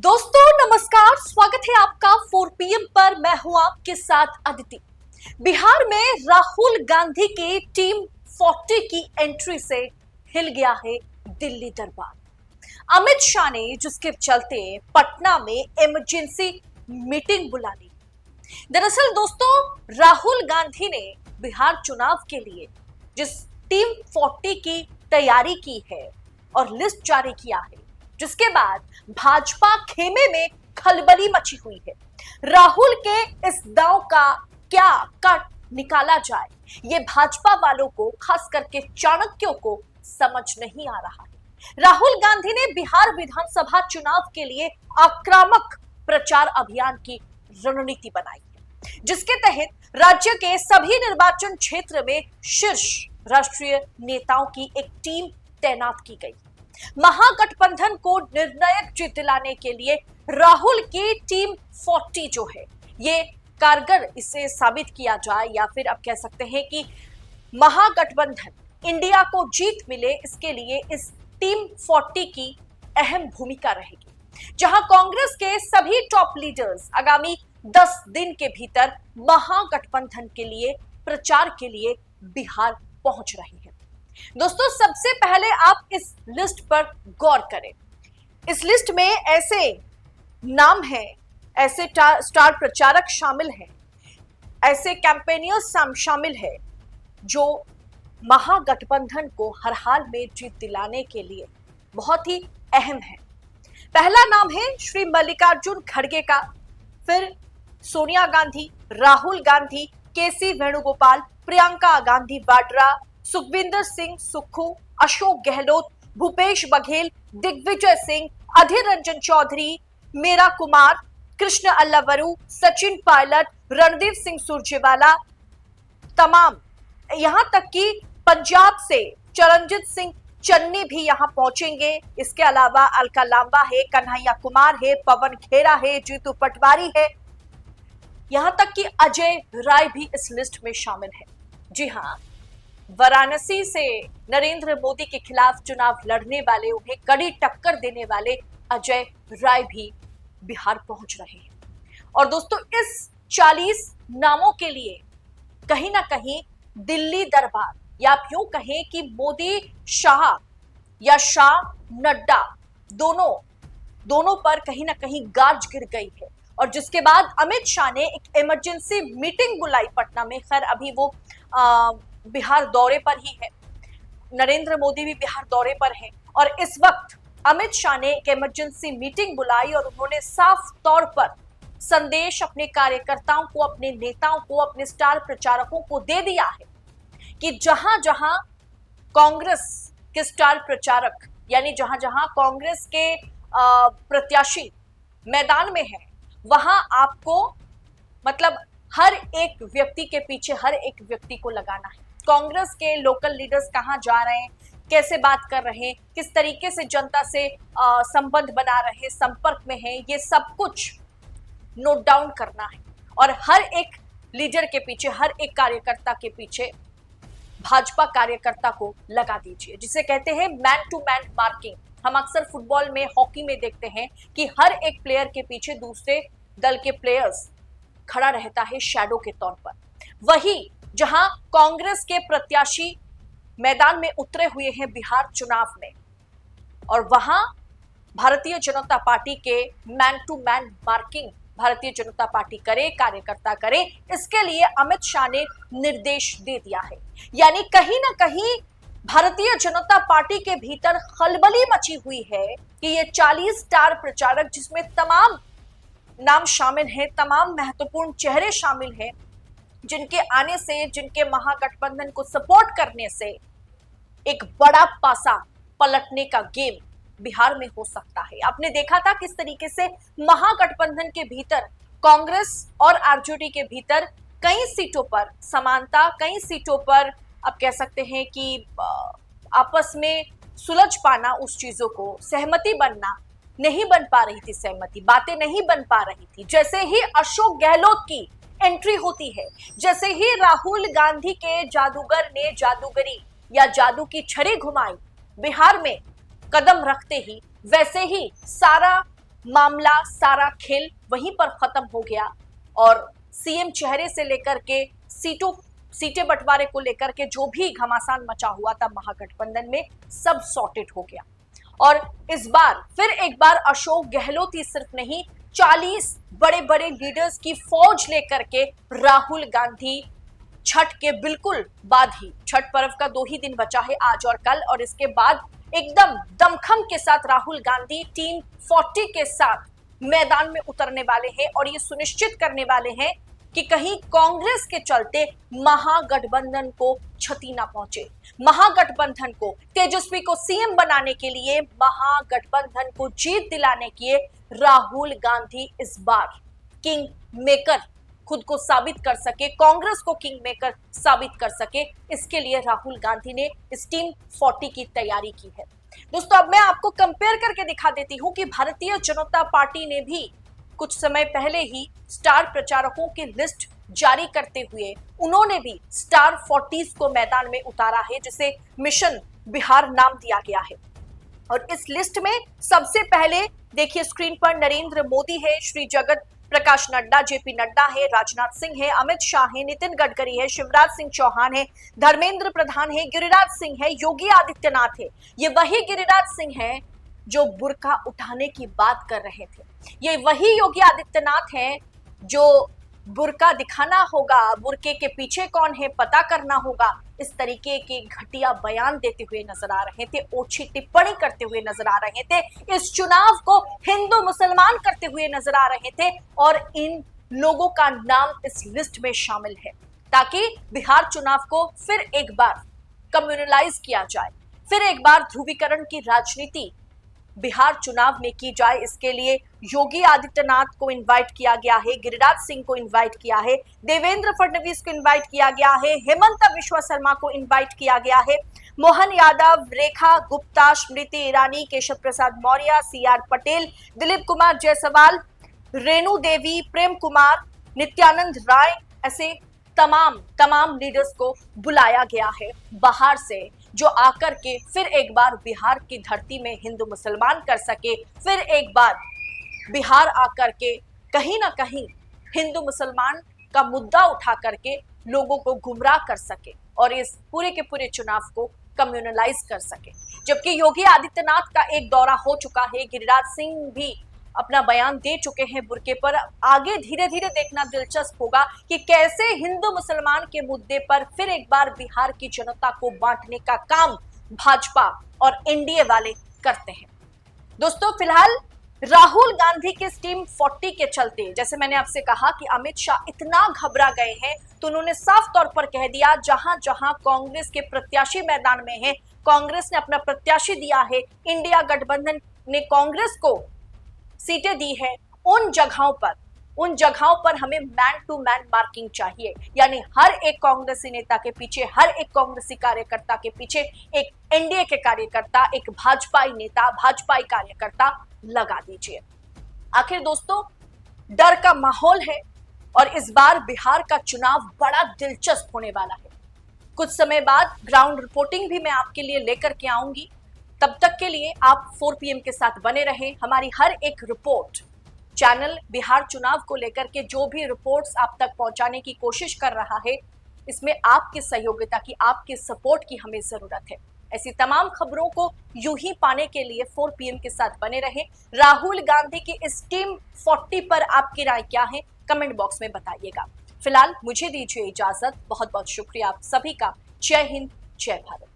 दोस्तों नमस्कार, स्वागत है आपका 4 PM पर। मैं हूं आपके साथ अदिति। बिहार में राहुल गांधी की टीम 40 की एंट्री से हिल गया है दिल्ली दरबार। अमित शाह ने जिसके चलते पटना में इमरजेंसी मीटिंग बुला ली। दरअसल दोस्तों, राहुल गांधी ने बिहार चुनाव के लिए जिस टीम 40 की तैयारी की है और लिस्ट जारी किया है, जिसके बाद भाजपा खेमे में खलबली मची हुई है। राहुल के इस दांव का क्या कट निकाला जाए, ये भाजपा वालों को, खास करके चाणक्यों को समझ नहीं आ रहा है। राहुल गांधी ने बिहार विधानसभा चुनाव के लिए आक्रामक प्रचार अभियान की रणनीति बनाई है, जिसके तहत राज्य के सभी निर्वाचन क्षेत्र में शीर्ष राष्ट्रीय नेताओं की एक टीम तैनात की गई। महागठबंधन को निर्णायक जीत दिलाने के लिए राहुल की टीम 40 जो है, ये कारगर इसे साबित किया जाए, या फिर आप कह सकते हैं कि महागठबंधन इंडिया को जीत मिले, इसके लिए इस टीम 40 की अहम भूमिका रहेगी। जहां कांग्रेस के सभी टॉप लीडर्स आगामी 10 दिन के भीतर महागठबंधन के लिए प्रचार के लिए बिहार पहुंच रहे हैं। दोस्तों, सबसे पहले आप इस लिस्ट पर गौर करें। इस लिस्ट में ऐसे नाम हैं, ऐसे स्टार प्रचारक शामिल हैं, ऐसे कैंपेनियर्स शामिल हैं जो महागठबंधन को हर हाल में जीत दिलाने के लिए बहुत ही अहम है। पहला नाम है श्री मल्लिकार्जुन खड़गे का, फिर सोनिया गांधी, राहुल गांधी, केसी वेणुगोपाल, प्रियंका गांधी वाड्रा, सुखविंदर सिंह सुक्खू, अशोक गहलोत, भूपेश बघेल, दिग्विजय सिंह, अधीर रंजन चौधरी, मीरा कुमार, कृष्ण अल्लावरू, सचिन पायलट, रणदीप सिंह सुरजेवाला, तमाम, यहां तक कि पंजाब से चरणजीत सिंह चन्नी भी यहां पहुंचेंगे। इसके अलावा अलका लांबा है, कन्हैया कुमार है, पवन खेरा है, जीतू पटवारी है, यहां तक कि अजय राय भी इस लिस्ट में शामिल है। जी हां, वाराणसी से नरेंद्र मोदी के खिलाफ चुनाव लड़ने वाले, उन्हें कड़ी टक्कर देने वाले अजय राय भी बिहार पहुंच रहे हैं। और दोस्तों, इस 40 नामों के लिए कहीं ना कहीं दिल्ली दरबार, या आप यूं कहें कि मोदी शाह या शाह नड्डा, दोनों पर कहीं ना कहीं गाज गिर गई है। और जिसके बाद अमित शाह ने एक इमरजेंसी मीटिंग बुलाई पटना में। खैर, अभी वो बिहार दौरे पर ही है, नरेंद्र मोदी भी बिहार दौरे पर है, और इस वक्त अमित शाह ने एक इमरजेंसी मीटिंग बुलाई और उन्होंने साफ तौर पर संदेश अपने कार्यकर्ताओं को, अपने नेताओं को, अपने स्टार प्रचारकों को दे दिया है कि जहां जहां कांग्रेस के स्टार प्रचारक, यानी जहां जहां कांग्रेस के प्रत्याशी मैदान में है, वहां आपको मतलब हर एक व्यक्ति के पीछे हर एक व्यक्ति को लगाना है। कांग्रेस के लोकल लीडर्स कहां जा रहे हैं, कैसे बात कर रहे हैं, किस तरीके से जनता से संबंध बना रहे हैं, संपर्क में है, ये सब कुछ नोट डाउन करना है। और हर एक लीडर के पीछे, हर एक कार्यकर्ता के पीछे भाजपा कार्यकर्ता को लगा दीजिए, जिसे कहते हैं मैन टू मैन मार्किंग। हम अक्सर फुटबॉल में, हॉकी में देखते हैं कि हर एक प्लेयर के पीछे दूसरे दल के प्लेयर्स खड़ा रहता है शैडो के तौर पर। वही जहां कांग्रेस के प्रत्याशी मैदान में उतरे हुए हैं बिहार चुनाव में, और वहां भारतीय जनता पार्टी के man to man marking Bharatiya Janata party करे, कार्यकर्ता करे, इसके लिए अमित शाह ने निर्देश दे दिया है। यानी कहीं ना कहीं भारतीय जनता पार्टी के भीतर खलबली मची हुई है कि ये 40 स्टार प्रचारक, जिसमें तमाम नाम शामिल हैं, तमाम महत्वपूर्ण चेहरे शामिल हैं, जिनके आने से, जिनके महागठबंधन को सपोर्ट करने से एक बड़ा पासा पलटने का गेम बिहार में हो सकता है। आपने देखा था किस तरीके से महागठबंधन के भीतर, कांग्रेस और आरजेडी के भीतर कई सीटों पर समानता, कई सीटों पर आप कह सकते हैं कि आपस में सुलझ पाना, उस चीजों को सहमति बनना नहीं बन पा रही थी, सहमति बातें नहीं बन पा रही थी। जैसे ही अशोक गहलोत की एंट्री होती है, जैसे ही राहुल गांधी के जादूगर ने जादूगरी या जादू की छड़ी घुमाई बिहार में कदम रखते ही, वैसे ही सारा मामला, सारा खेल वहीं पर खत्म हो गया और सीएम चेहरे से लेकर के सीटें बंटवारे को लेकर के जो भी घमासान मचा हुआ था महागठबंधन में, सब सॉर्टेड हो गया। और इस बार फिर एक बार अशोक गहलोत ही सिर्फ नहीं, 40 बड़े बड़े लीडर्स की फौज लेकर के राहुल गांधी छठ के बिल्कुल बाद ही, छठ पर्व का 2 ही दिन बचा है, आज और कल, और इसके बाद एकदम दमखम के साथ राहुल गांधी टीम 40 के साथ मैदान में उतरने वाले हैं और ये सुनिश्चित करने वाले हैं कि कहीं कांग्रेस के चलते महागठबंधन को क्षति ना पहुंचे। महागठबंधन को, तेजस्वी को सीएम बनाने के लिए, महागठबंधन को जीत दिलाने के लिए राहुल गांधी इस बार किंग मेकर खुद को साबित कर सके, कांग्रेस को किंग मेकर साबित कर सके, इसके लिए राहुल गांधी ने इस टीम 40 की तैयारी की है। दोस्तों, अब मैं आपको कंपेयर करके दिखा देती हूं कि भारतीय जनता पार्टी ने भी कुछ समय पहले ही स्टार प्रचारकों की लिस्ट जारी करते हुए उन्होंने भी स्टार 40 को मैदान में उतारा है, जिसे मिशन बिहार नाम दिया गया है। और इस लिस्ट में सबसे पहले देखिए स्क्रीन पर नरेंद्र मोदी है, श्री जगत प्रकाश नड्डा, जेपी नड्डा है, राजनाथ सिंह है, अमित शाह है, नितिन गडकरी है, शिवराज सिंह चौहान है, धर्मेंद्र प्रधान है, गिरिराज सिंह है, योगी आदित्यनाथ है। ये वही गिरिराज सिंह है जो बुर्का उठाने की बात कर रहे थे। ये वही योगी आदित्यनाथ हैं जो बुर्का दिखाना होगा, बुर्के के पीछे कौन है पता करना होगा, इस तरीके के घटिया बयान देते हुए नजर आ रहे थे, ओछी टिप्पणी करते हुए नजर आ रहे थे, इस चुनाव को हिंदू मुसलमान करते हुए नजर आ रहे थे। और इन लोगों का नाम इस लिस्ट में शामिल है ताकि बिहार चुनाव को फिर एक बार कम्युनलाइज किया जाए, फिर एक बार ध्रुवीकरण की राजनीति बिहार चुनाव में की जाए। इसके लिए योगी आदित्यनाथ को इनवाइट किया गया है, गिरिराज सिंह को इनवाइट किया है, देवेंद्र फडणवीस को इनवाइट किया गया है, हेमंत बिश्वा शर्मा को इनवाइट किया गया है, मोहन यादव, रेखा गुप्ता, स्मृति ईरानी, केशव प्रसाद मौर्य, सीआर पटेल, दिलीप कुमार जायसवाल, रेणु देवी, प्रेम कुमार, नित्यानंद राय, ऐसे तमाम लीडर्स को बुलाया गया है बाहर से, जो आकर के फिर एक बार बिहार की धरती में हिंदू मुसलमान कर सके, फिर एक बार बिहार आकर के कहीं ना कहीं हिंदू मुसलमान का मुद्दा उठा करके लोगों को गुमराह कर सके और इस पूरे के पूरे चुनाव को कम्युनलाइज कर सके। जबकि योगी आदित्यनाथ का एक दौरा हो चुका है, गिरिराज सिंह भी अपना बयान दे चुके हैं बुर्के पर। आगे धीरे धीरे देखना दिलचस्प होगा कि कैसे हिंदू मुसलमान के मुद्दे पर फिर एक बार बिहार की जनता को बांटने का काम भाजपा और एनडीए वाले करते हैं। दोस्तों, फिलहाल राहुल गांधी के टीम 40 के चलते, जैसे मैंने आपसे कहा कि अमित शाह इतना घबरा गए हैं, तो उन्होंने साफ तौर पर कह दिया जहां जहां कांग्रेस के प्रत्याशी मैदान में है, कांग्रेस ने अपना प्रत्याशी दिया है, इंडिया गठबंधन ने कांग्रेस को सीटें दी है, उन जगहों पर हमें मैन टू मैन मार्किंग चाहिए, यानी हर एक कांग्रेसी नेता के पीछे, हर एक कांग्रेसी कार्यकर्ता के पीछे एक एनडीए के कार्यकर्ता, एक भाजपाई नेता, भाजपाई कार्यकर्ता लगा दीजिए। आखिर दोस्तों, डर का माहौल है और इस बार बिहार का चुनाव बड़ा दिलचस्प होने वाला है। कुछ समय बाद ग्राउंड रिपोर्टिंग भी मैं आपके लिए लेकर के आऊंगी। तब तक के लिए आप 4 PM के साथ बने रहें। हमारी हर एक रिपोर्ट, चैनल बिहार चुनाव को लेकर के जो भी रिपोर्ट्स आप तक पहुंचाने की कोशिश कर रहा है, इसमें आपकी सहयोगिता की, आपकी सपोर्ट की हमें जरूरत है। ऐसी तमाम खबरों को यूं ही पाने के लिए 4 PM के साथ बने रहें। राहुल गांधी की इस टीम 40 पर आपकी राय क्या है, कमेंट बॉक्स में बताइएगा। फिलहाल मुझे दीजिए इजाजत। बहुत बहुत शुक्रिया आप सभी का। जय हिंद, जय भारत।